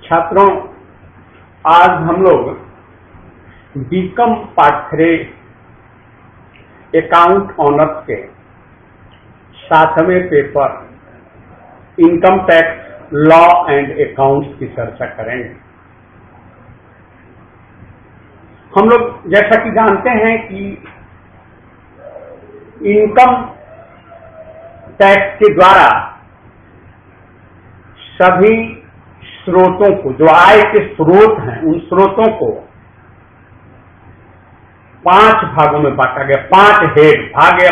छात्रों, आज हम लोग बीकॉम पार्ट 3 अकाउंट ऑनर्स के 7वें paper income tax law and accounts की चर्चा करेंगे। हम लोग जैसा कि जानते हैं कि इनकम टैक्स के द्वारा सभी स्रोतों को, जो आय के स्रोत हैं, उन स्रोतों को 5 भागों में बांटा गया। 5 हेड भाग या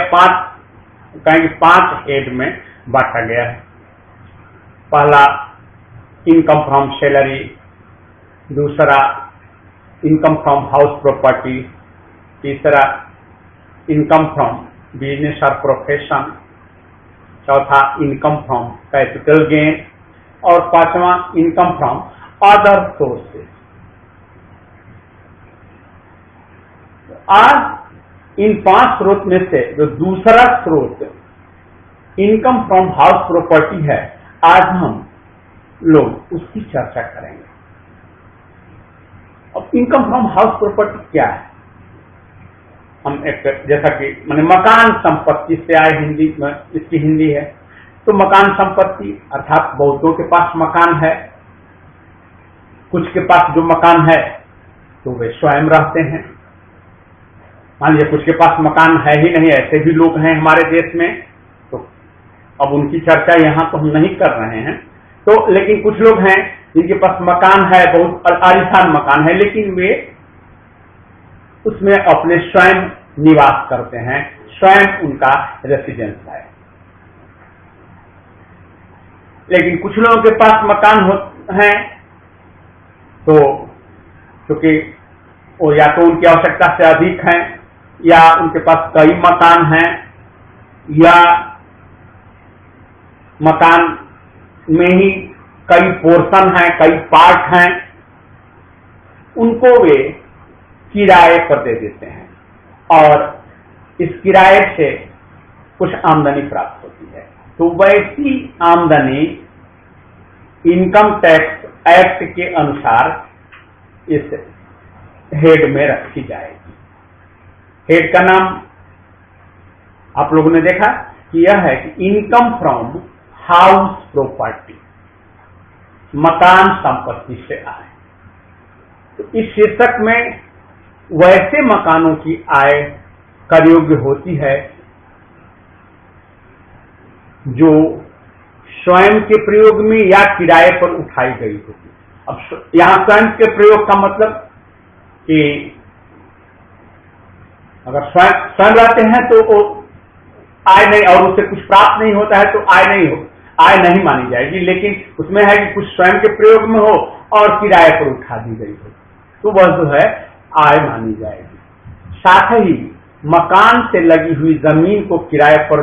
5 हेड में बांटा गया है। पहला इनकम फ्रॉम सैलरी, दूसरा इनकम फ्रॉम हाउस प्रॉपर्टी, तीसरा इनकम फ्रॉम बिजनेस और प्रोफेशन, चौथा इनकम फ्रॉम कैपिटल गेन और पांचवा इनकम फ्रॉम अदर सोर्सेज। आज इन 5 स्रोत में से जो दूसरा स्रोत इनकम फ्रॉम हाउस प्रॉपर्टी है, आज हम लोग उसकी चर्चा करेंगे। अब इनकम फ्रॉम हाउस प्रॉपर्टी क्या है? हम एक जैसा कि मकान संपत्ति से आए, हिंदी में इसकी हिंदी है। तो मकान संपत्ति अर्थात बहुतों के पास मकान है, कुछ के पास जो मकान है तो वे स्वयं रहते हैं। मान लीजिए कुछ के पास मकान है ही नहीं, ऐसे भी लोग हैं हमारे देश में, तो अब उनकी चर्चा यहाँ तो हम नहीं कर रहे हैं। तो लेकिन कुछ लोग हैं जिनके पास मकान है, बहुत आलीशान मकान है, लेकिन वे उसमें अपने स्वयं निवास करते हैं, स्वयं उनका रेसिडेंस है। लेकिन कुछ लोगों के पास मकान हैं तो क्योंकि वो या तो उनकी आवश्यकता से अधिक हैं, या उनके पास कई मकान हैं, या मकान में ही कई पोर्शन हैं, कई पार्ट हैं, उनको वे किराए पर दे देते हैं और इस किराए से कुछ आमदनी प्राप्त होती है। तो वैसी आमदनी इनकम टैक्स एक्ट के अनुसार इस हेड में रखी जाएगी। हेड का नाम आप लोगों ने देखा कि यह है कि इनकम फ्रॉम हाउस प्रॉपर्टी, मकान संपत्ति से आय। तो इस शीर्षक में वैसे मकानों की आय कर योग्य होती है जो स्वयं के प्रयोग में या किराए पर उठाई गई होगी। अब यहां स्वयं के प्रयोग का मतलब कि अगर स्वयं रहते हैं तो वो आय नहीं, और उससे कुछ प्राप्त नहीं होता है तो आय नहीं मानी जाएगी। लेकिन उसमें है कि कुछ स्वयं के प्रयोग में हो और किराए पर उठा दी गई हो तो वह जो है आय मानी जाएगी। साथ ही मकान से लगी हुई जमीन को किराए पर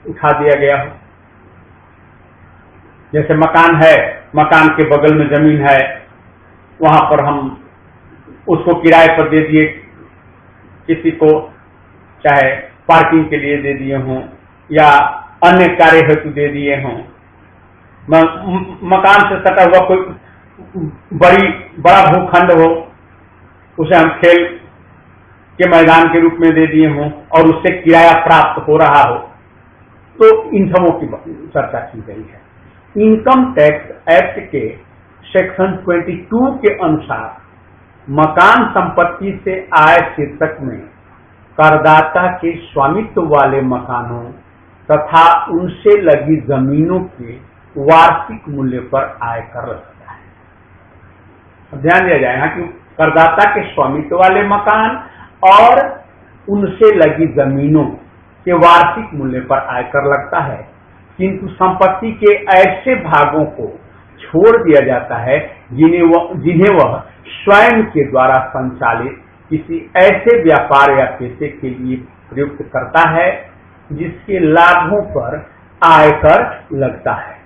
उठा दिया गया हो, जैसे मकान है, मकान के बगल में जमीन है, वहां पर हम उसको किराए पर दे दिए, किसी को चाहे पार्किंग के लिए दे दिए हों या अन्य कार्य हेतु दे दिए हों। मकान से सटा हुआ कोई बड़ा भूखंड हो, उसे हम खेल के मैदान के रूप में दे दिए हों और उससे किराया प्राप्त हो रहा हो, तो इन सबों की चर्चा की गई है। इनकम टैक्स एक्ट के सेक्शन 22 के अनुसार मकान संपत्ति से आय शीर्षक में करदाता के स्वामित्व वाले मकानों तथा उनसे लगी जमीनों के वार्षिक मूल्य पर आयकर लगता है। अब ध्यान दिया जाए कि करदाता के स्वामित्व वाले मकान और उनसे लगी जमीनों के वार्षिक मूल्य पर आयकर लगता है, किंतु संपत्ति के ऐसे भागों को छोड़ दिया जाता है जिन्हें वह स्वयं के द्वारा संचालित किसी ऐसे व्यापार या पेशे के लिए प्रयुक्त करता है जिसके लाभों पर आयकर लगता है।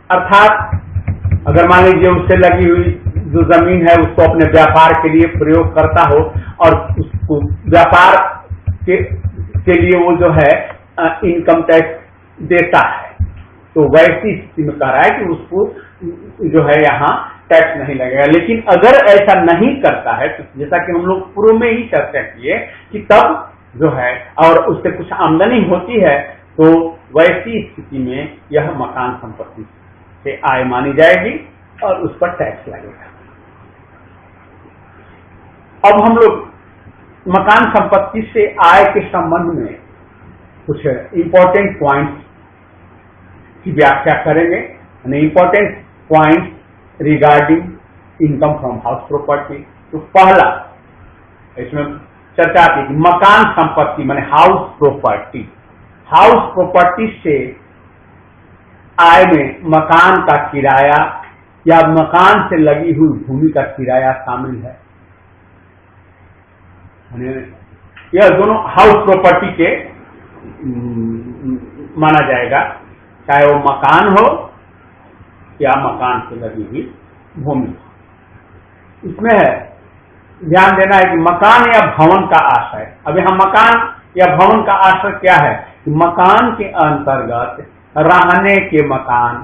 अर्थात अगर मान लीजिए उससे लगी हुई जो जमीन है उसको अपने व्यापार के लिए प्रयोग करता हो और उसको व्यापार के लिए वो जो है इनकम टैक्स देता है, तो वैसी स्थिति में कह रहा है कि उसको जो है यहाँ टैक्स नहीं लगेगा। लेकिन अगर ऐसा नहीं करता है तो जैसा कि हम लोग पूर्व में ही चर्चा किए कि तब जो है और उससे कुछ आमदनी होती है तो वैसी स्थिति में यह मकान संपत्ति से आय मानी जाएगी और उस पर टैक्स लगेगा। अब हम लोग मकान संपत्ति से आय के संबंध में कुछ इंपॉर्टेंट पॉइंट्स की व्याख्या करेंगे। Important points regarding income from house property. तो पहला इसमें चर्चा आती है कि मकान संपत्ति माने हाउस प्रॉपर्टी। हाउस प्रॉपर्टी से आय में मकान का किराया या मकान से लगी हुई भूमि का किराया शामिल है। यह दोनों हाउस प्रॉपर्टी के माना जाएगा, चाहे वो मकान हो या मकान से लगी हुई भूमि। इसमें है ध्यान देना है कि मकान या भवन का आश्रय। अब यहाँ मकान या भवन का आश्रय क्या है कि मकान के अंतर्गत रहने के मकान,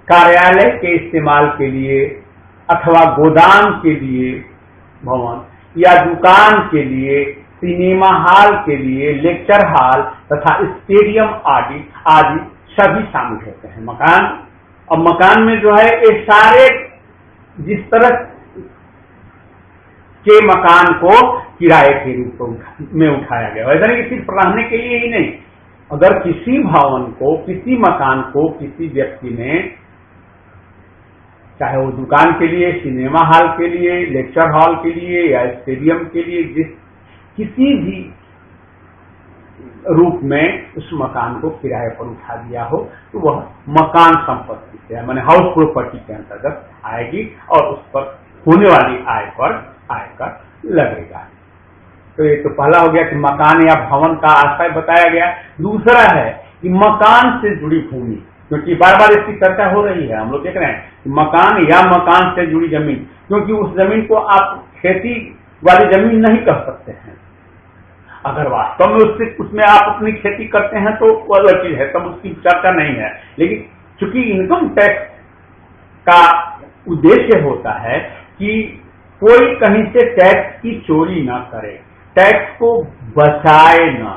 कार्यालय के इस्तेमाल के लिए अथवा गोदाम के लिए भवन या दुकान के लिए, सिनेमा हॉल के लिए, लेक्चर हॉल तथा स्टेडियम आदि सभी शामिल होते हैं मकान। और मकान में जो है ये सारे जिस तरह के मकान को किराए के रूप में उठाया गया, ऐसा नहीं कि सिर्फ रहने के लिए ही नहीं। अगर किसी भवन को, किसी मकान को किसी व्यक्ति ने, चाहे वो दुकान के लिए, सिनेमा हॉल के लिए, लेक्चर हॉल के लिए या स्टेडियम के लिए, किसी भी रूप में उस मकान को किराए पर उठा दिया हो तो वह मकान संपत्ति से माने हाउस प्रॉपर्टी के अंतर्गत आएगी और उस पर होने वाली आय पर आयकर लगेगा। तो ये तो पहला हो गया कि मकान या भवन का आश्रय बताया गया। दूसरा है कि मकान से जुड़ी भूमि, क्योंकि बार बार इसकी चर्चा हो रही है, हम लोग देख रहे हैं कि मकान या मकान से जुड़ी जमीन, क्योंकि उस जमीन को आप खेती वाली जमीन नहीं कह सकते हैं। अगर वास्तव में उसमें आप अपनी खेती करते हैं तो वो अलग चीज है, तब उसकी चर्चा नहीं है। लेकिन चूंकि इनकम टैक्स का उद्देश्य होता है कि कोई कहीं से टैक्स की चोरी ना करे, टैक्स को बचाए ना,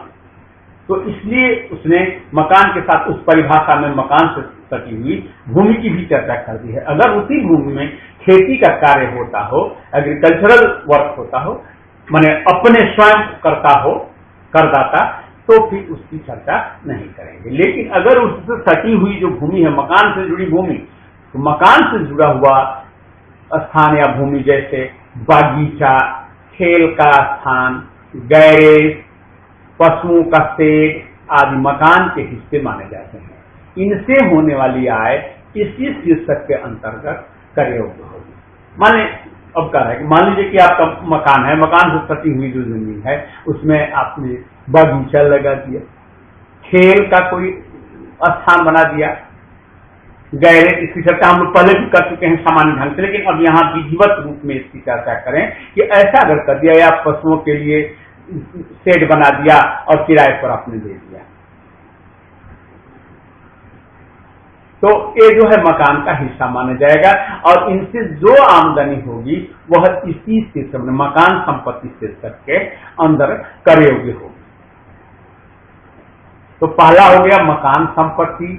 तो इसलिए उसने मकान के साथ उस परिभाषा में मकान से सटी हुई भूमि की भी चर्चा कर दी है। अगर उसी भूमि में खेती का कार्य होता हो, एग्रीकल्चरल वर्क होता हो, माने अपने स्वयं करता हो करदाता, तो फिर उसकी चर्चा नहीं करेंगे। लेकिन अगर उससे सटी हुई जो भूमि है, मकान से जुड़ी भूमि, तो मकान से जुड़ा हुआ स्थान या भूमि जैसे बागीचा, खेल का स्थान, गैरेज, पशुओं का शेड आदि मकान के हिस्से माने जाते हैं। इनसे होने वाली आय इसी शीर्षक के अंतर्गत कर योग्य होगी। अब कह रहा है कि मान लीजिए कि आपका मकान है, मकान से सटी हुई जो जमीन है उसमें आपने बागीचा लगा दिया, खेल का कोई स्थान बना दिया, गैरेज, इसकी चर्चा हम लोग पहले भी कर चुके हैं सामान्य ढंग से, लेकिन अब यहाँ विधिवत रूप में इसकी चर्चा करें कि ऐसा अगर कर दिया या पशुओं के लिए शेड बना दिया और किराए पर आपने दे दिया, तो ये जो है मकान का हिस्सा माना जाएगा और इनसे जो आमदनी होगी वह इसी शीर्षक में मकान संपत्ति शीर्षक के अंदर कर योग्य होगी। तो पहला हो गया मकान संपत्ति।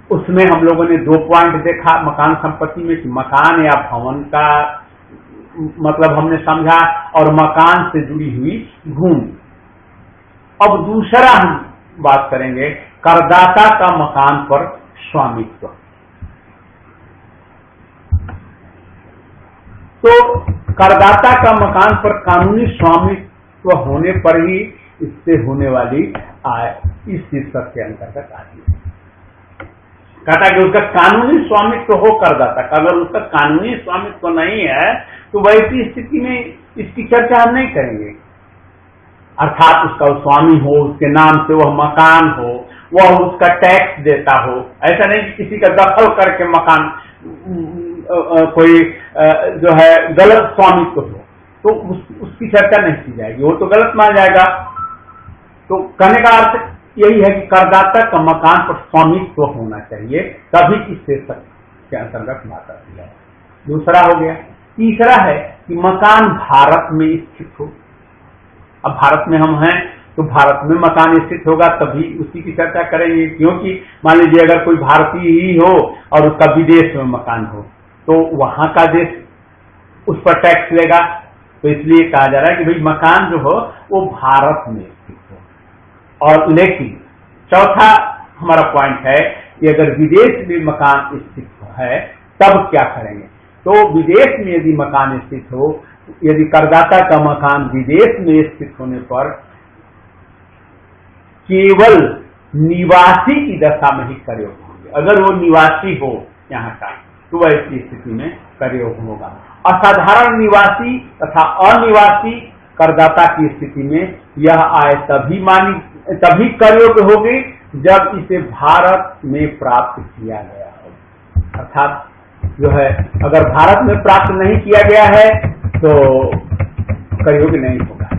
उसमें हम लोगों ने 2 पॉइंट देखा मकान संपत्ति में कि मकान या भवन का मतलब हमने समझा और मकान से जुड़ी हुई भूमि। अब दूसरा हम बात करेंगे करदाता का मकान पर स्वामित्व। तो करदाता का मकान पर कानूनी स्वामित्व होने पर ही इससे होने वाली आय इस शीर्षक के अंतर्गत आती है। कहता कि उसका कानूनी स्वामित्व हो करदाता का, अगर उसका कानूनी स्वामित्व नहीं है तो वैसी स्थिति में इसकी चर्चा हम नहीं करेंगे। अर्थात उसका स्वामी हो, उसके नाम से वह मकान हो, वह उसका टैक्स देता हो, ऐसा नहीं कि किसी का दखल करके मकान कोई जो है गलत स्वामित्व हो तो उसकी चर्चा नहीं की जाएगी, वो तो गलत मान जाएगा। तो कहने का अर्थ यही है कि करदाता का मकान पर स्वामित्व होना चाहिए, तभी इस शीर्षक के अंतर्गत बात आती है। दूसरा हो गया। तीसरा है कि मकान भारत में स्थित हो। अब भारत में हम हैं तो भारत में मकान स्थित होगा तभी उसी की चर्चा करेंगे, क्योंकि मान लीजिए अगर कोई भारतीय ही हो और उसका विदेश में मकान हो तो वहां का देश उस पर टैक्स लेगा, तो इसलिए कहा जा रहा है कि भाई मकान जो हो वो भारत में स्थित हो। और लेकिन चौथा हमारा पॉइंट है कि अगर विदेश में मकान स्थित है तब क्या करेंगे। तो विदेश में यदि मकान स्थित हो, यदि करदाता का मकान विदेश में स्थित होने पर केवल निवासी की दशा में ही करयोग होंगे। अगर वो निवासी हो यहाँ का तो ऐसी स्थिति में करयोग होगा। असाधारण निवासी तथा अनिवासी करदाता की स्थिति में यह आय तभी करयोग होगी जब इसे भारत में प्राप्त किया गया हो। अर्थात जो है अगर भारत में प्राप्त नहीं किया गया है तो करयोग नहीं होगा।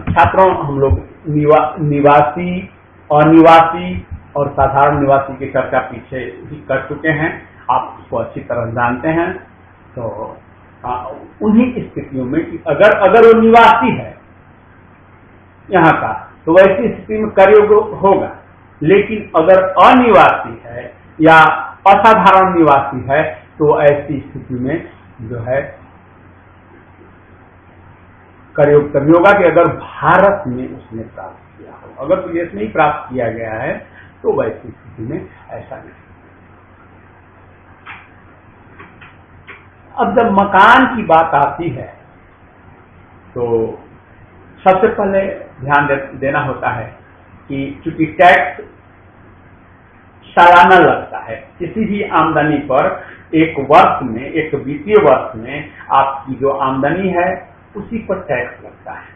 छात्रों, हम लोग निवासी, अनिवासी और साधारण निवासी की चर्चा पीछे ही कर चुके हैं, आप उसको अच्छी तरह जानते हैं। तो उन्हीं स्थितियों में कि अगर वो निवासी है यहाँ का तो वैसी स्थिति में करयोग होगा, लेकिन अगर अनिवासी है या असाधारण निवासी है तो ऐसी स्थिति में जो है करयोग तभी होगा कि अगर भारत में उसने प्राप्त किया हो। अगर विदेश में ही प्राप्त किया गया है तो वैसी स्थिति में ऐसा नहीं। अब जब मकान की बात आती है तो सबसे पहले ध्यान देना होता है कि चूंकि टैक्स सालाना लगता है, किसी भी आमदनी पर एक वर्ष में, एक वित्तीय वर्ष में आपकी जो आमदनी है उसी पर टैक्स लगता है।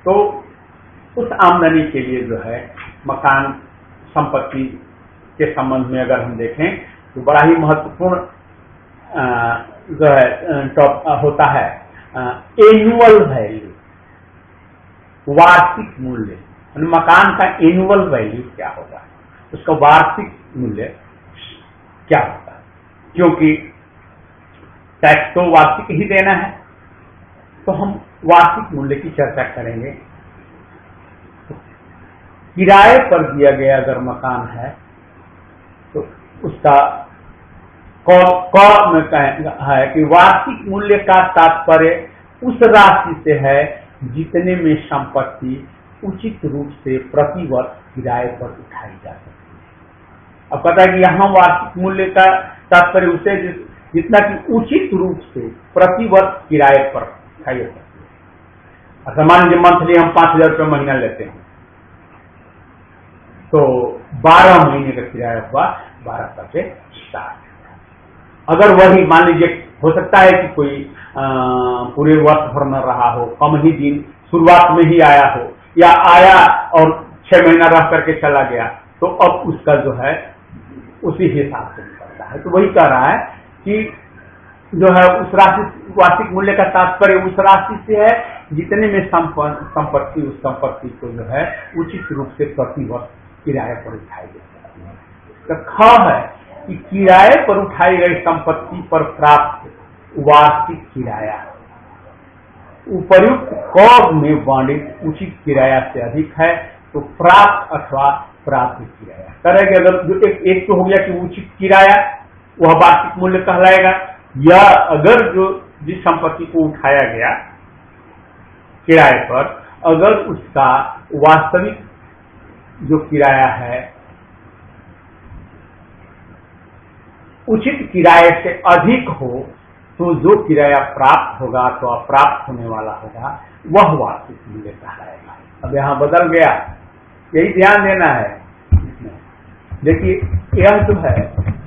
तो उस आमदनी के लिए जो है मकान संपत्ति के संबंध में अगर हम देखें तो बड़ा ही महत्वपूर्ण जो है होता है एनुअल वैल्यू, वार्षिक मूल्य। मकान का एनुअल वैल्यू क्या होगा, उसका वार्षिक मूल्य क्या होता है, क्योंकि टैक्स तो वार्षिक ही देना है। तो हम वार्षिक मूल्य की चर्चा करेंगे। किराए पर दिया गया अगर मकान है तो उसका क में है कि वार्षिक मूल्य का तात्पर्य उस राशि से है जितने में संपत्ति उचित रूप से प्रति वर्ष किराए पर उठाई जा सकती है। अब पता है कि यहाँ वार्षिक मूल्य का तात्पर्य उसे जितना कि उचित रूप से प्रति वर्ष किराए पर उठाई जा सकती है। और मान लीजिए मंथली हम 5,000 रुपये महीना लेते हैं तो 12 महीने का किराया हुआ 12/60। अगर वही मान लीजिए हो सकता है कि कोई पूरे वर्ष भर न रहा हो, कम ही दिन शुरुआत में ही आया हो, या आया और 6 महीना रह करके चला गया, तो अब उसका जो है उसी हिसाब से निकलता है। तो वही कह रहा है कि जो है उस राशि, वार्षिक मूल्य का तात्पर्य उस राशि से है जितने में संपत्ति उस संपत्ति को जो है उचित रूप से प्रति वर्ष किराए पर उठाई जा सकती है। तो ख है कि किराए पर उठाई गई संपत्ति पर प्राप्त वार्षिक किराया उपर्युक्त क में वर्णित उचित किराया से अधिक है तो प्राप्त अथवा प्राप्त किराया करेंगे। अगर जो एक तो हो गया कि उचित किराया वह वार्षिक मूल्य कहलाएगा, या अगर जो जिस संपत्ति को उठाया गया किराए पर अगर उसका वास्तविक जो किराया है उचित किराए से अधिक हो तो जो किराया प्राप्त होगा तो प्राप्त होने वाला होगा वह वार्षिक मूल्य कहलाएगा। अब यहाँ बदल गया, यही ध्यान देना है इसमें। देखिए यह जो है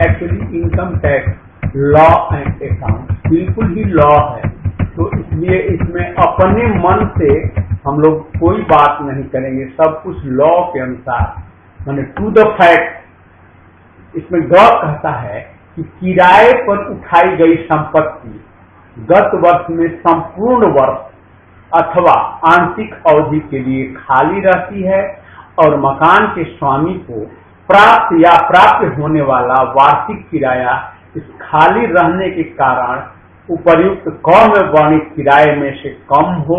actually income tax law and account बिल्कुल ही लॉ है, तो इसलिए इसमें अपने मन से हम लोग कोई बात नहीं करेंगे, सब कुछ लॉ के अनुसार माने टू द फैक्ट। इसमें ग कहता है कि किराए पर उठाई गई संपत्ति गत वर्ष में संपूर्ण वर्ष अथवा आंशिक अवधि के लिए खाली रहती है और मकान के स्वामी को प्राप्त या प्राप्त होने वाला वार्षिक किराया इस खाली रहने के कारण उपर्युक्त क में वर्णित किराए में से कम हो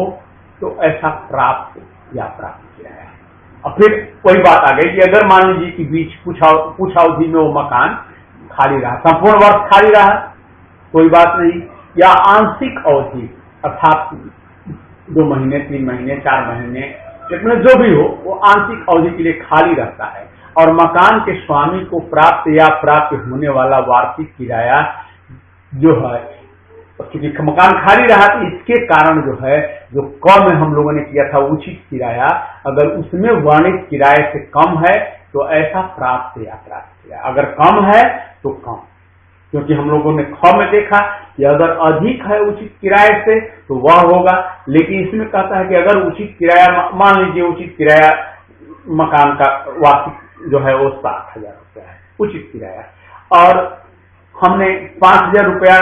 तो ऐसा प्राप्त या प्राप्त किराया है। और फिर वही बात आ गई कि अगर मान लीजिए कि बीच कुछ अवधि में वो मकान खाली रहा, संपूर्ण वर्ष खाली रहा, कोई बात नहीं, या आंशिक अवधि अर्थात 2 महीने, 3 महीने, 4 महीने, इसमें जो भी हो वो आंशिक अवधि के लिए खाली रहता है और मकान के स्वामी को प्राप्त या प्राप्त होने वाला वार्षिक किराया जो है, क्योंकि मकान खाली रहा तो इसके कारण जो है जो क में हम लोगों ने किया था उचित किराया, अगर उसमें वर्णित किराए से कम है तो ऐसा प्राप्त या प्राप्त किराया, अगर कम है तो कम, क्योंकि हम लोगों ने ख में देखा कि अगर अधिक है उचित किराए से तो वह होगा, लेकिन इसमें कहता है कि अगर उचित किराया, मान लीजिए उचित किराया मकान का वार्षिक जो है वो 60,000 रुपया है उचित किराया, और हमने 5,000 रुपया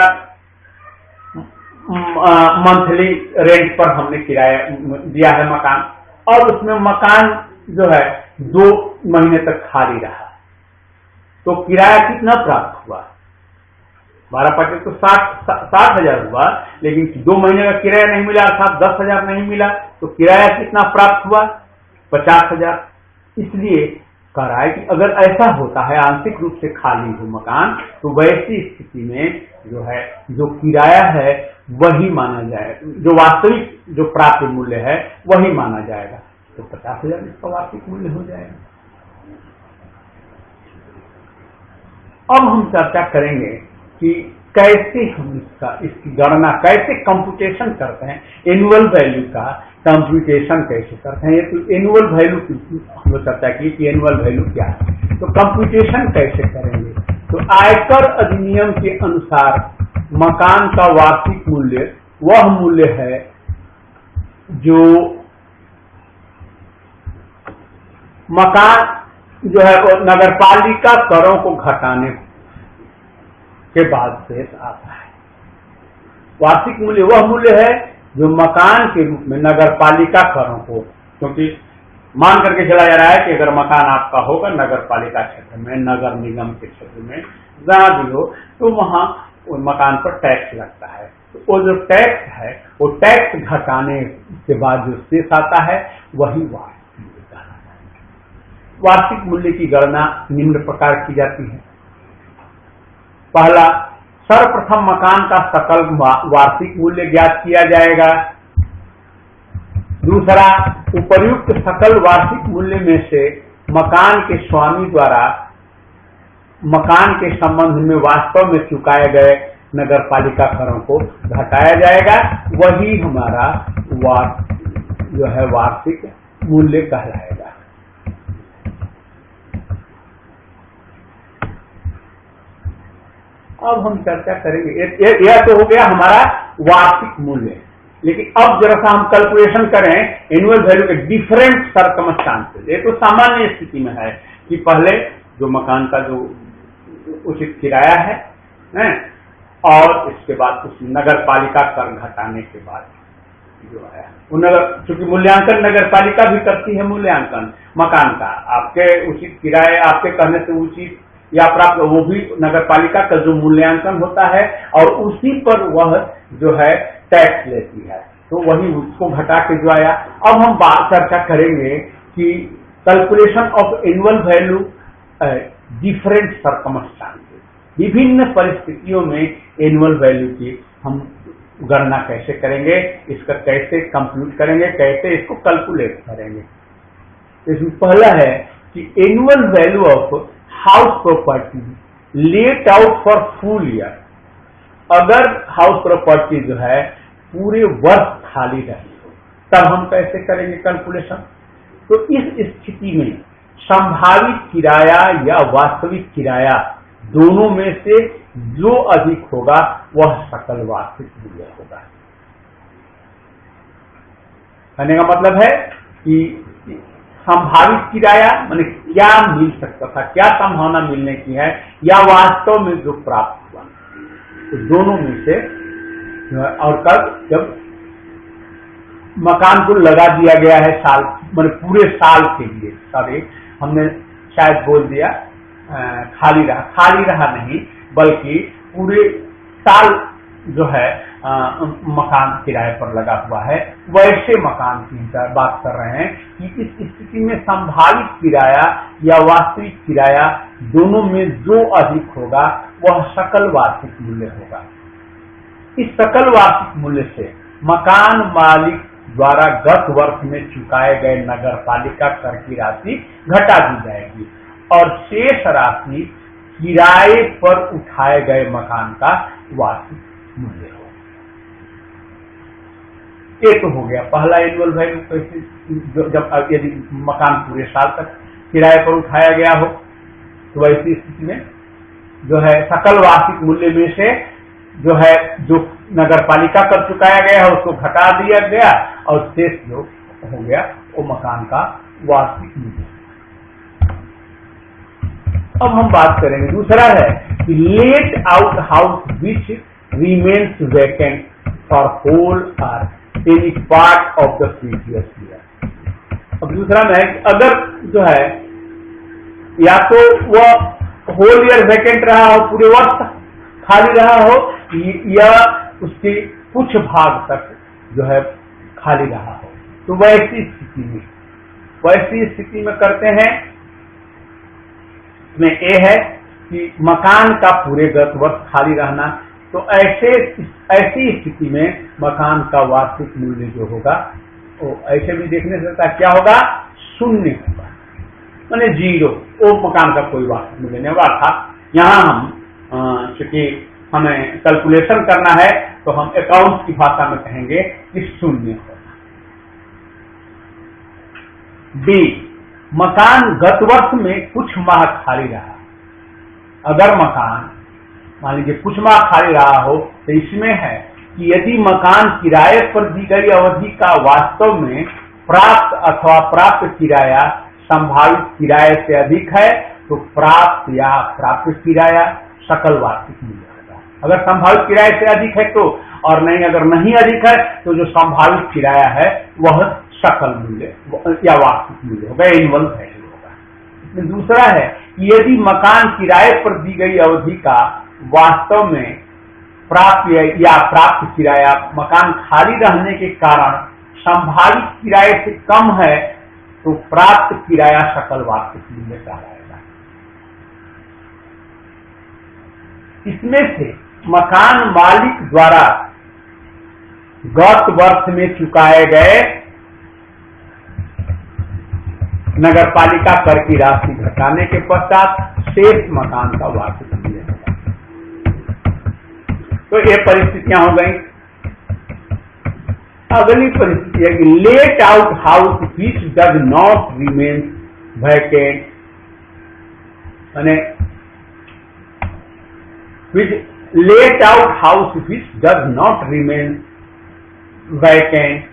मंथली रेंट पर हमने किराया दिया है मकान, और उसमें मकान जो है 2 महीने तक खाली रहा, तो किराया कितना प्राप्त हुआ? 12 तो 60,000 हुआ, लेकिन 2 महीने का किराया नहीं मिला अर्थात 10,000 नहीं मिला, तो किराया कितना प्राप्त हुआ? 50,000। इसलिए कह रहा है कि अगर ऐसा होता है आंशिक रूप से खाली हो मकान, तो वैसी स्थिति में जो है जो किराया है वही माना जाए, जो वास्तविक जो प्राप्त मूल्य है वही माना जाएगा, तो 50,000 इसका वार्षिक मूल्य हो जाएगा। अब हम चर्चा करेंगे कि कैसे हम इसकी गणना, कैसे कंप्यूटेशन करते हैं, एनुअल वैल्यू का कंप्यूटेशन कैसे करते हैं। ये तो एनुअल वैल्यू की हम लोग चर्चा की कि एनुअल वैल्यू क्या है, तो कंप्यूटेशन कैसे करेंगे। तो आयकर अधिनियम के अनुसार मकान का वार्षिक मूल्य वह मूल्य है जो मकान जो है नगरपालिका करों को घटाने के बाद शेष आता है। वार्षिक मूल्य वह मूल्य है जो मकान के रूप में नगरपालिका करों को, क्योंकि मान करके चला जा रहा है कि अगर मकान आपका होगा नगरपालिका क्षेत्र में, नगर निगम के क्षेत्र में, जहां भी हो, तो वहां मकान पर टैक्स लगता है, तो वो जो टैक्स है वो टैक्स घटाने के बाद जो शेष आता है वही वार्षिक मूल्य कहलाता है। वार्षिक मूल्य की गणना निम्न प्रकार की जाती है। पहला, सर्वप्रथम मकान का सकल वार्षिक मूल्य ज्ञात किया जाएगा। दूसरा, उपर्युक्त सकल वार्षिक मूल्य में से मकान के स्वामी द्वारा मकान के संबंध में वास्तव में चुकाए गए नगरपालिका करों को घटाया जाएगा, वही हमारा जो है वार्षिक मूल्य कहलाएगा। अब हम चर्चा करेंगे, यह तो हो गया हमारा वार्षिक मूल्य, लेकिन अब जरा सा हम कैलकुलेशन करें एनुअल वैल्यू के डिफरेंट सर्कमस्टांसेस। ये तो सामान्य स्थिति में है कि पहले जो मकान का जो उचित किराया है और इसके बाद कुछ नगर पालिका कर घटाने के बाद जो है चूंकि मूल्यांकन नगर पालिका भी करती है, मूल्यांकन मकान का आपके उचित किराए आपके कहने से उचित या प्राप्त, वो भी नगर पालिका का जो मूल्यांकन होता है और उसी पर वह जो है टैक्स लेती है, तो वही उसको घटा के जो आया। अब हम बात चर्चा करेंगे कि calculation of annual value different circumstances, विभिन्न परिस्थितियों में एनुअल वैल्यू की हम गणना कैसे करेंगे, इसका कैसे कंप्यूट करेंगे, कैसे इसको कैलकुलेट करेंगे। इसमें पहला है कि annual value of house property let out for full year. अगर हाउस प्रॉपर्टी जो है पूरे वर्ष खाली रही तब हम कैसे करेंगे कैलकुलेशन। तो इस स्थिति में संभावित किराया या वास्तविक किराया दोनों में से जो अधिक होगा वह सकल वार्षिक मूल्य होगा। कहने का मतलब है कि संभावित किराया माने क्या मिल सकता था, क्या संभावना मिलने की है, या वास्तव में जो प्राप्त हुआ, तो दोनों में से। और कब जब मकान को लगा दिया गया है साल मैंने पूरे साल के लिए, सॉरी हमने शायद बोल दिया खाली रहा नहीं, बल्कि पूरे साल जो है मकान किराए पर लगा हुआ है, वैसे मकान की बात कर रहे हैं कि इस स्थिति में संभावित किराया या वास्तविक किराया दोनों में जो अधिक होगा वह सकल वार्षिक मूल्य होगा। इस सकल वार्षिक मूल्य से मकान मालिक द्वारा गत वर्ष में चुकाए गए नगर पालिका कर की राशि घटा दी जाएगी और शेष राशि किराए पर उठाए गए मकान का वार्षिक मूल्य होगा। ये तो हो गया पहला एनुअल वैल्यू। कैसे, जब यदि मकान पूरे साल तक किराए पर उठाया गया हो तो वैसी स्थिति में जो है सकल वार्षिक मूल्य में से जो नगर पालिका कर चुकाया गया है उसको घटा दिया गया और शेष जो हो गया वो मकान का वार्षिक मूल्य। अब हम बात करेंगे, दूसरा है कि let out house which remains vacant for whole or any part of the previous year. अब दूसरा में है कि अगर जो है या तो वह होल ईयर वैकेंट रहा हो, पूरे वर्ष खाली रहा हो, या उसके कुछ भाग तक जो है खाली रहा हो, तो वैसी स्थिति में करते हैं। इसमें ये है कि मकान का पूरे गत वर्ष खाली रहना, तो ऐसी स्थिति में मकान का वार्षिक मूल्य जो होगा वो ऐसे भी देखने से क्या होगा, शून्य होगा, माने जीरो। वो मकान का कोई वार्षिक मूल्य नहीं होगा। अर्थात यहाँ हम चूंकि हमें कैलकुलेशन करना है तो हम अकाउंट की भाषा में कहेंगे कि शून्य होगा। बी, मकान गत वर्ष में कुछ माह खाली रहा। अगर मकान मान लीजिए कुछ माह खाली रहा हो तो इसमें है कि यदि मकान किराए पर दी गई अवधि का वास्तव में प्राप्त अथवा प्राप्त किराया संभावित किराए से अधिक है तो प्राप्त या प्राप्त किराया सकल वार्षिक मूल्य होगा। अगर संभावित किराए से अधिक है तो, और नहीं अगर नहीं अधिक है तो जो संभावित किराया है वह सकल मूल्य या वार्षिक मूल्य होगा, एनुअल वैल्यू होगा। इसमें दूसरा है कि यदि मकान किराए पर दी गई अवधि का वास्तव में प्राप्त या प्राप्त किराया मकान खाली रहने के कारण संभावित किराए से कम है तो प्राप्त किराया सकल वार्षिक मूल्य कहलाएगा। इसमें से मकान मालिक द्वारा गत वर्ष में चुकाए गए नगर पालिका कर की राशि घटाने के पश्चात शेष मकान का वार्षिक मूल्य होगा। तो ये परिस्थितियां हो गई। अगली परिस्थिति है कि let out house which does not remain vacant, माने let out house which does not remain vacant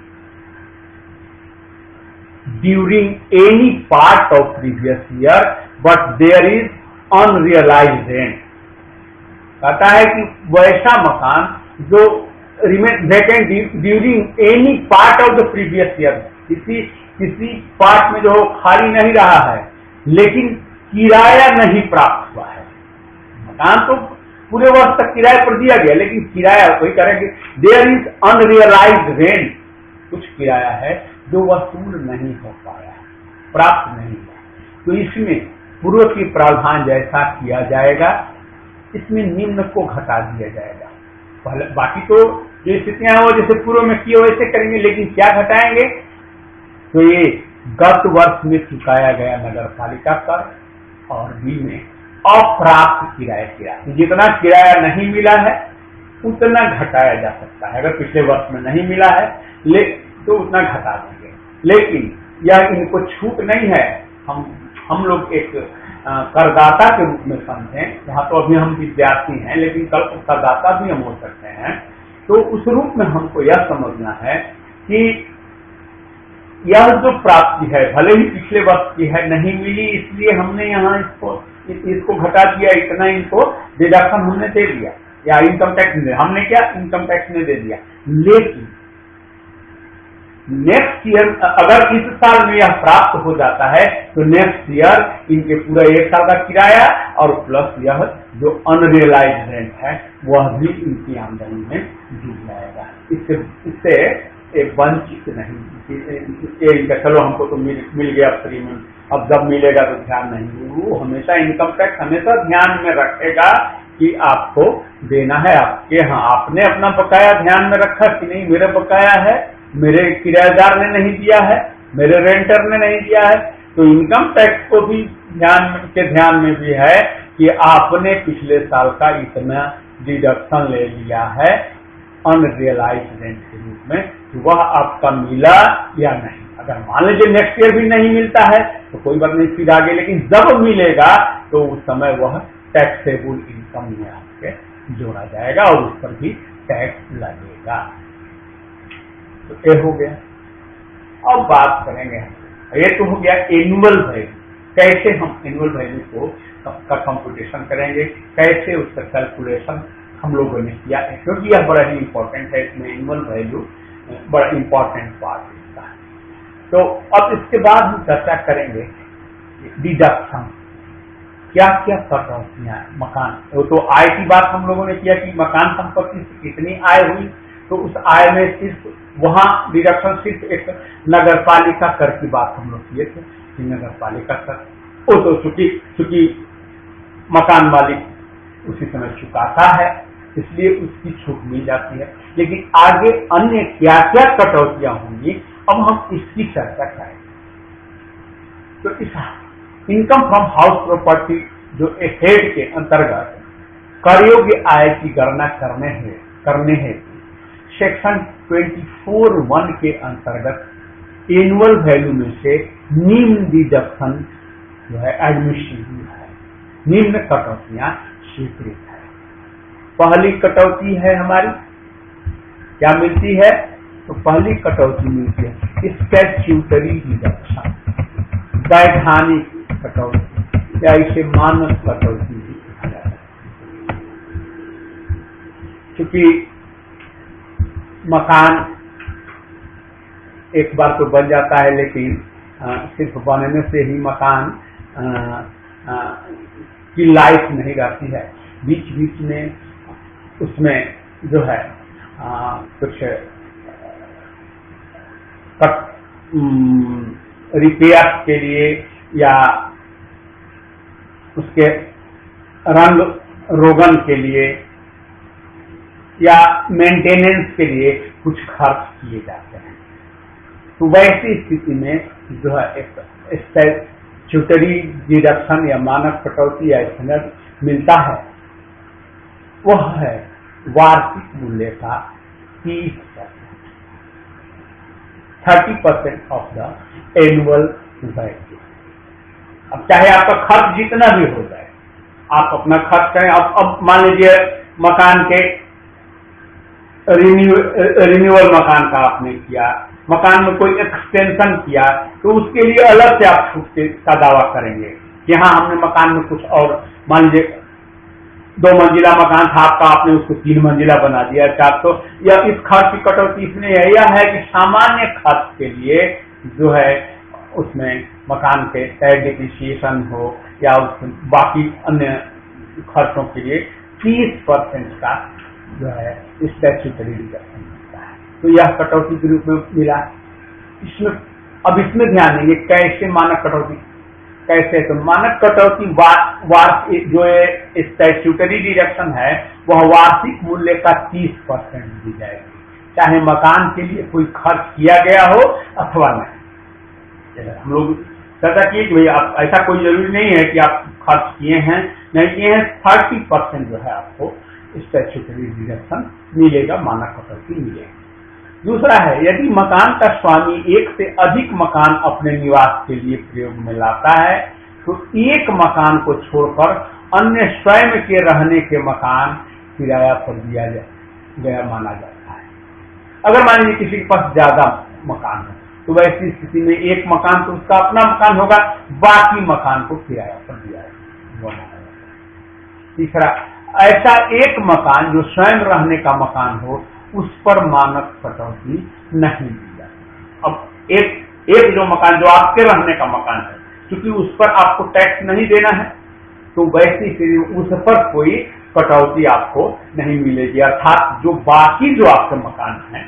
during any part of previous year but there is unrealised rent. कहता है कि वैसा मकान जो remain vacant during any part of the previous year, किसी part में जो खाली नहीं रहा है लेकिन किराया नहीं प्राप्त हुआ है। मकान तो पूरे वर्ष तक किराए पर दिया गया लेकिन किराया वही करेंगे, देयर इज अनरियलाइज्ड रेंट, कुछ किराया है जो वसूल नहीं हो पाया, प्राप्त नहीं हुआ। तो इसमें पूर्व की प्रावधान जैसा किया जाएगा, इसमें निम्न को घटा दिया जाएगा। पहले बाकी तो जो स्थितियां हैं वो जैसे पूर्व में किए वैसे करेंगे, लेकिन क्या घटाएंगे, तो ये गत वर्ष में चुकाया गया नगर पालिका कर और बी में अप्राप्त किराए की राशि, जितना किराया नहीं मिला है उतना घटाया जा सकता है। अगर पिछले वर्ष में नहीं मिला है तो उतना घटा देंगे, लेकिन यह इनको छूट नहीं है। हम लोग एक करदाता के रूप में समझें, यहाँ तो अभी हम विद्यार्थी हैं लेकिन कल करदाता भी हम हो सकते हैं, तो उस रूप में हमको यह समझना है कि यह जो प्राप्ति है भले ही पिछले वर्ष की है, नहीं मिली इसलिए हमने यहाँ इसको घटा दिया, इतना इनको डिडक्शन हमने दे दिया, या इनकम टैक्स हमने क्या इनकम टैक्स ने दे दिया। लेकिन नेक्स्ट ईयर अगर इस साल में यह प्राप्त हो जाता है तो नेक्स्ट ईयर इनके पूरा एक साल का किराया और प्लस यह जो अनरियलाइज रेंट है वह भी इनकी आमदनी में जुड़ जाएगा। इससे एक वंचित नहीं, चलो हमको तो मिल गया फ्री में, अब जब मिलेगा तो ध्यान नहीं। वो हमेशा इनकम टैक्स हमेशा ध्यान में रखेगा कि आपको देना है। आपके यहाँ आपने अपना बकाया ध्यान में रखा कि नहीं, मेरा बकाया है, मेरे किराएदार ने नहीं दिया है, मेरे रेंटर ने नहीं दिया है। तो इनकम टैक्स को भी ध्यान में भी है कि आपने पिछले साल का इतना डिडक्शन ले लिया है अनरियलाइज रेंट के रूप में, वह आपका मिला या नहीं। अगर मान लीजिए नेक्स्ट ईयर भी नहीं मिलता है तो कोई बात नहीं, फिर आगे, लेकिन जब मिलेगा तो उस समय वह टैक्सेबल इनकम में आपके जोड़ा जाएगा और उस पर भी टैक्स लगेगा। तो ये हो गया। अब बात करेंगे, ये तो हो गया एनुअल वैल्यू, कैसे हम एनुअल वैल्यू को का कंप्यूटेशन करेंगे, कैसे उसका कैलकुलेशन हम लोगों ने किया है, क्योंकि यह बड़ा ही इंपॉर्टेंट है। इसमें एनुअल वैल्यू बड़ा इंपॉर्टेंट पार्ट इसका है। तो अब इसके बाद हम चर्चा करेंगे डिडक्शन, क्या क्या कटौतियां मकान, तो आय की बात हम लोगों ने किया कि मकान संपत्ति से कितनी आय हुई, तो उस आय में सिर्फ वहां डिडक्शन सिर्फ एक नगर पालिका कर की बात हम लोग किए थे कि नगर पालिका कर वो तो चूंकि मकान मालिक उसी समय चुकाता है इसलिए उसकी छूट मिल जाती है। लेकिन आगे अन्य क्या क्या कटौतियां होंगी अब हम इसकी चर्चा करेंगे। तो इस इनकम फ्रॉम हाउस प्रॉपर्टी जो हेड के अंतर्गत कर योग्य आय की गणना करने हेतु सेक्शन 24(1) के अंतर्गत एनुअल वैल्यू में से निम्न डिडक्शन जो है एडमिसिबल है, निम्न कटौतियां स्वीकृत है। पहली कटौती है हमारी, क्या मिलती है, तो पहली कटौती मिलती है स्टैट्यूटरी डिडक्शन, वैधानिक कटौती या इसे मानक कटौती भी कहा जाता है। क्योंकि मकान एक बार तो बन जाता है, लेकिन सिर्फ बनने से ही मकान की लाइफ नहीं रहती है, बीच बीच में उसमें जो है कुछ रिपेयर के लिए या उसके रंग रोगन के लिए या मेंटेनेंस के लिए कुछ खर्च किए जाते हैं। तो वैसी स्थिति में जो है एक स्टैट्यूटरी डिडक्शन या मानक कटौती या स्टैंडर्ड मिलता है, वह है वार्षिक मूल्य का 30% ऑफ द एनुअल वैल्यू। अब चाहे आपका खर्च जितना भी हो जाए, आप अपना खर्च करें। अब मान लीजिए मकान के रिन्यूअल मकान का आपने किया, मकान में कोई एक्सटेंशन किया, तो उसके लिए अलग से आप छूट का दावा करेंगे कि हाँ हमने मकान में कुछ और, मान लीजिए 2 मंजिला मकान था आपका, आपने उसको 3 मंजिला बना दिया, 4, तो यह इस खर्च की कटौती इसमें यह है कि सामान्य खर्च के लिए जो है उसमें मकान के चाहे डिप्रिसिएशन हो या बाकी अन्य खर्चों के लिए 30% का जो है स्टैट्यूटरी डिडक्शन मिलता है। तो यह कटौती के रूप में मिला। इसमें ध्यान देंगे कैसे मानक कटौती कैसे, तो मानक कटौती जो स्टैट्यूटरी डिडक्शन है वह वार्षिक मूल्य का 30% दी जाएगी, चाहे मकान के लिए कोई खर्च किया गया हो अथवा नहीं। हम लोग चर्चा किए कि भाई आप ऐसा कोई जरूरी नहीं है कि आप खर्च किए हैं नहीं किए हैं, 30% जो है आपको स्टैट्यूटरी डिडक्शन मिलेगा, मानक कटौती मिलेगी। दूसरा है यदि मकान का स्वामी एक से अधिक मकान अपने निवास के लिए प्रयोग में लाता है तो एक मकान को छोड़कर अन्य स्वयं के रहने के मकान किराया पर दिया गया माना जाता है। अगर मान लीजिए किसी के पास ज्यादा मकान है तो वैसी स्थिति में एक मकान तो उसका अपना मकान होगा, बाकी मकान को किराया पर दिया जाता है। तीसरा, ऐसा एक मकान जो स्वयं रहने का मकान हो उस पर मानक कटौती नहीं दी जाती। अब एक जो मकान जो आपके रहने का मकान है, क्योंकि उस पर आपको टैक्स नहीं देना है, तो वैसी स्थिति उस पर कोई कटौती आपको नहीं मिलेगी। अर्थात जो बाकी जो आपके मकान है,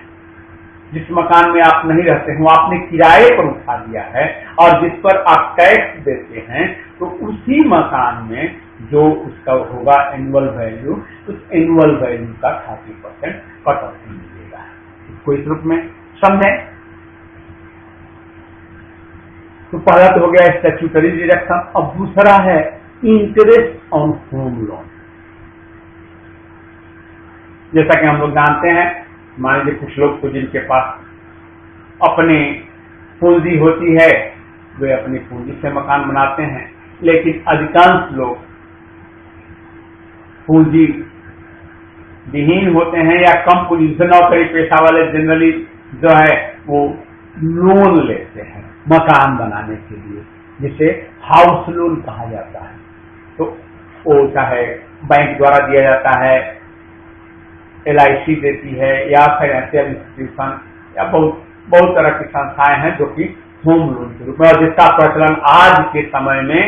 जिस मकान में आप नहीं रहते हैं, वो आपने किराए पर उठा दिया है और जिस पर आप टैक्स देते हैं, तो उसी मकान में जो उसका होगा एनुअल वैल्यू, उस एनुअल वैल्यू का 30% कटौती मिलेगा। इसको इस रूप में समझें। तो पहला तो हो गया स्टैट्यूटरी डिडक्शन। अब दूसरा है इंटरेस्ट ऑन होम लोन। जैसा कि हम लोग जानते हैं, मान लीजिए कुछ लोग तो जिनके पास अपनी पूंजी होती है, वे अपनी पूंजी से मकान बनाते हैं, लेकिन अधिकांश लोग पूंजी विहीन होते हैं या कम पूंजी से नौकरी पेशा वाले जनरली जो है वो लोन लेते हैं मकान बनाने के लिए, जिसे हाउस लोन कहा जाता है। तो वो चाहे बैंक द्वारा दिया जाता है, LIC देती है, या फाइनेंशियल इंस्टीट्यूशन या बहुत तरह की संस्थाएं हैं जो कि होम लोन के रूप में, और जिसका प्रचलन आज के समय में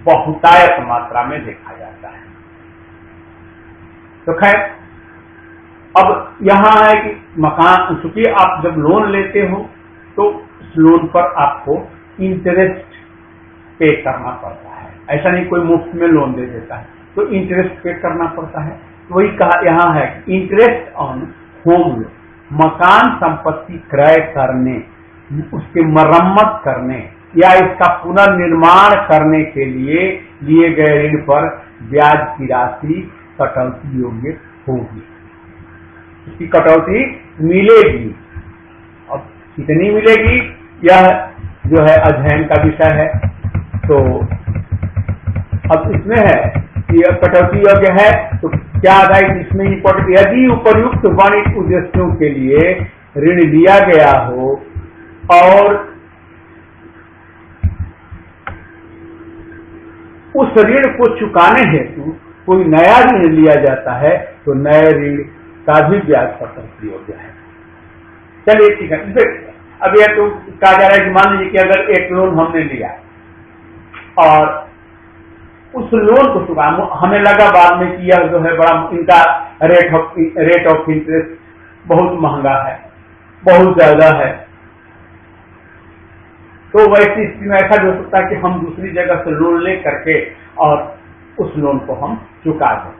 बहुतायत मात्रा में देखा जाता है। तो खैर, अब यहाँ है कि मकान, चूंकि आप जब लोन लेते हो तो उस लोन पर आपको इंटरेस्ट पे करना पड़ता है। ऐसा नहीं कोई मुफ्त में लोन दे देता है, तो इंटरेस्ट पे करना पड़ता है। वही कहा यहाँ है कि इंटरेस्ट ऑन होम लोन, मकान संपत्ति क्रय करने, उसकी मरम्मत करने या इसका पुनर्निर्माण करने के लिए लिए गए ऋण पर ब्याज की राशि कटौती योग्य होगी। इसकी कटौती मिलेगी। अब कितनी मिलेगी, यह जो है अध्ययन का विषय है। तो अब इसमें है कि कटौती योग्य है तो क्या आदाय इसमें इंपॉर्टेंट, यदि उपर्युक्त वाणिज्यिक उद्देश्यों के लिए ऋण लिया गया हो और उस ऋण को चुकाने हेतु कोई नया ऋण लिया जाता है, तो नए ऋण का भी ब्याज कटौती योग्य है। चलिए ठीक है। अब यह तो कहा जा रहा है कि मान लीजिए कि अगर एक लोन हमने लिया और उस लोन को चुका, हमें लगा बाद में कि यह जो है बड़ा इनका रेट ऑफ इंटरेस्ट बहुत महंगा है, बहुत ज्यादा है, तो वैसी स्थिति में ऐसा भी हो सकता है कि हम दूसरी जगह से लोन ले करके और उस लोन को हम चुका दें।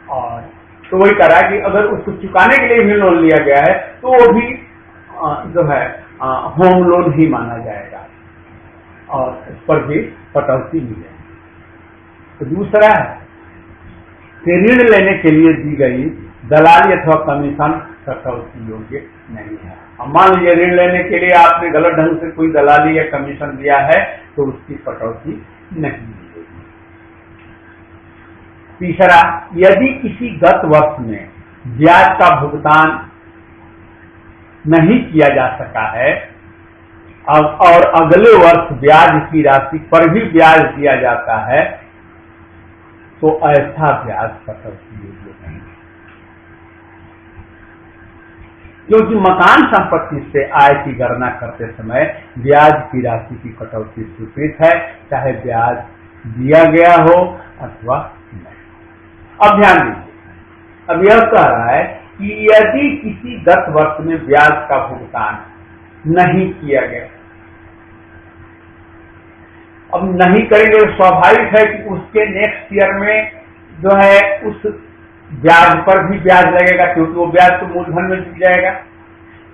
और तो वही कह रहा है कि अगर उसको चुकाने के लिए भी लोन लिया गया है तो वो भी जो है होम लोन ही माना जाएगा और उस पर भी कटौती मिलेगी। तो दूसरा है कि ऋण लेने के लिए दी गई दलाली अथवा कमीशन कटौती योग्य नहीं है। अब मान लीजिए ऋण लेने के लिए आपने गलत ढंग से कोई दलाली या कमीशन दिया है तो उसकी कटौती नहीं मिलेगी। तीसरा, यदि किसी गत वर्ष में ब्याज का भुगतान नहीं किया जा सका है और अगले वर्ष ब्याज की राशि पर भी ब्याज दिया जाता है, तो ऐसा ब्याज कटौती योग्य नहीं है, क्योंकि मकान संपत्ति से आय की गणना करते समय ब्याज की राशि की कटौती स्वीकृत है, चाहे ब्याज दिया गया हो अथवा नहीं। अब ध्यान दीजिए, अब यह कह रहा है कि यदि किसी गत वर्ष में ब्याज का भुगतान नहीं किया गया, अब नहीं करेंगे, स्वाभाविक है कि उसके नेक्स्ट ईयर में जो है उस ब्याज पर भी ब्याज लगेगा, क्योंकि वो ब्याज तो मूलधन में जुट जाएगा,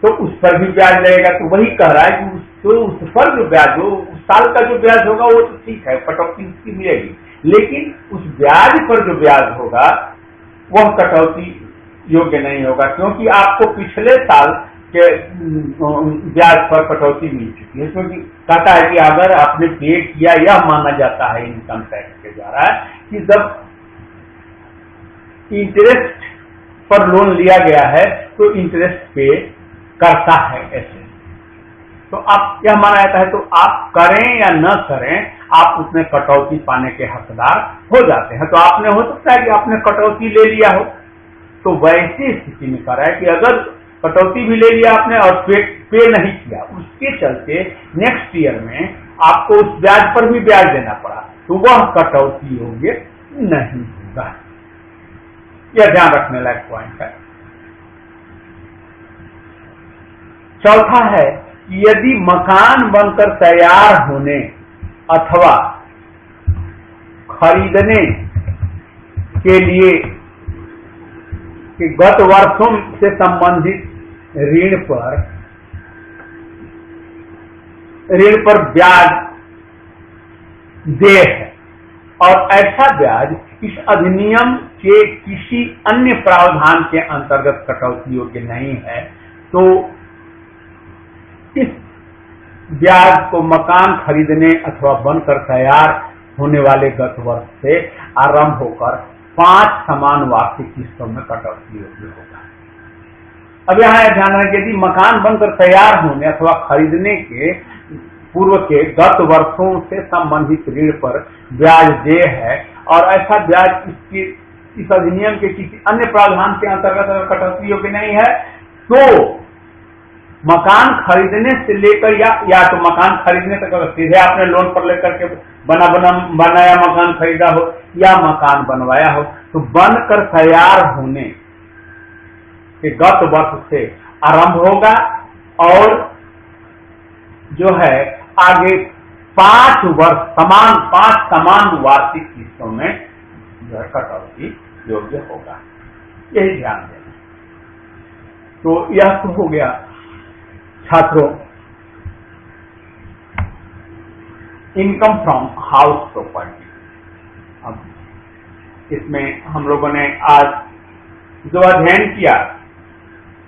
तो उस पर भी ब्याज लगेगा। तो वही कह रहा है कि उस पर जो ब्याज हो, उस साल का जो ब्याज होगा वो तो ठीक है, कटौती उसकी मिलेगी, लेकिन उस ब्याज पर जो ब्याज होगा वह कटौती योग्य नहीं होगा, क्योंकि आपको पिछले साल के ब्याज पर कटौती मिल चुकी है। क्योंकि कहता है कि अगर आपने पे किया, यह माना जाता है इनकम टैक्स के द्वारा कि जब इंटरेस्ट पर लोन लिया गया है तो इंटरेस्ट पे करता है ऐसे, तो आप यह माना जाता है, तो आप करें या न करें आप उसमें कटौती पाने के हकदार हो जाते हैं। तो आपने हो सकता है कि आपने कटौती ले लिया हो, तो वैसी स्थिति में कह रहा है कि अगर कटौती भी ले लिया आपने और पे नहीं किया, उसके चलते नेक्स्ट ईयर में आपको उस ब्याज पर भी ब्याज देना पड़ा, तो वह कटौती योग्य नहीं होगा। यह ध्यान रखने लायक पॉइंट है। चौथा है कि यदि मकान बनकर तैयार होने अथवा खरीदने के लिए कि गत वर्षों से संबंधित ऋण पर ब्याज देय है और ऐसा ब्याज इस अधिनियम के किसी अन्य प्रावधान के अंतर्गत कटौती योग्य नहीं है, तो इस ब्याज को मकान खरीदने अथवा बनकर तैयार होने वाले गत वर्ष से आरंभ होकर 5 समान वार्षिक किस्तों में कटौती योग्य होगा। अब यहाँ यह ध्यान रखें, यदि मकान बनकर तैयार होने अथवा खरीदने के पूर्व के गत वर्षों से संबंधित ऋण पर ब्याज देय है और ऐसा ब्याज इस अधिनियम के किसी अन्य प्रावधान के अंतर्गत अगर कटौती योग्य नहीं है, तो मकान खरीदने से लेकर या तो मकान खरीदने तक अगर सीधे आपने लोन पर लेकर के बनाया मकान खरीदा हो या मकान बनवाया हो, तो बनकर तैयार होने के गत वर्ष से आरंभ होगा और जो है आगे 5 समान वार्षिक किस्तों में जो है कटौती योग्य होगा। यही ध्यान देना। तो यह तो हो गया छात्रों इनकम फ्रॉम हाउस प्रॉपर्टी। अब इसमें हम लोगों ने आज जो अध्ययन किया,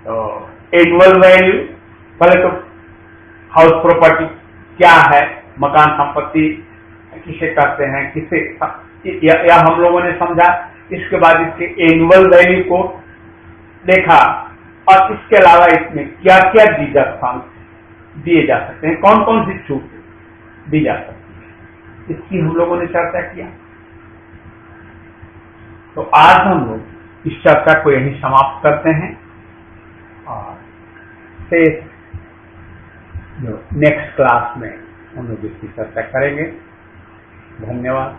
तो एनुअल वैल्यू, पहले तो हाउस प्रॉपर्टी क्या है, मकान संपत्ति किसे कहते हैं, किसे या हम लोगों ने समझा। इसके बाद इसके एनुअल वैल्यू को देखा और इसके अलावा इसमें क्या क्या डिडक्शन दिए जा सकते हैं, कौन कौन सी छूट दी जा सकती है, इसकी हम लोगों ने चर्चा किया। तो आज हम लोग इस चर्चा को यहीं समाप्त करते हैं और शेष जो नेक्स्ट क्लास में हम लोग इसकी चर्चा करेंगे। धन्यवाद।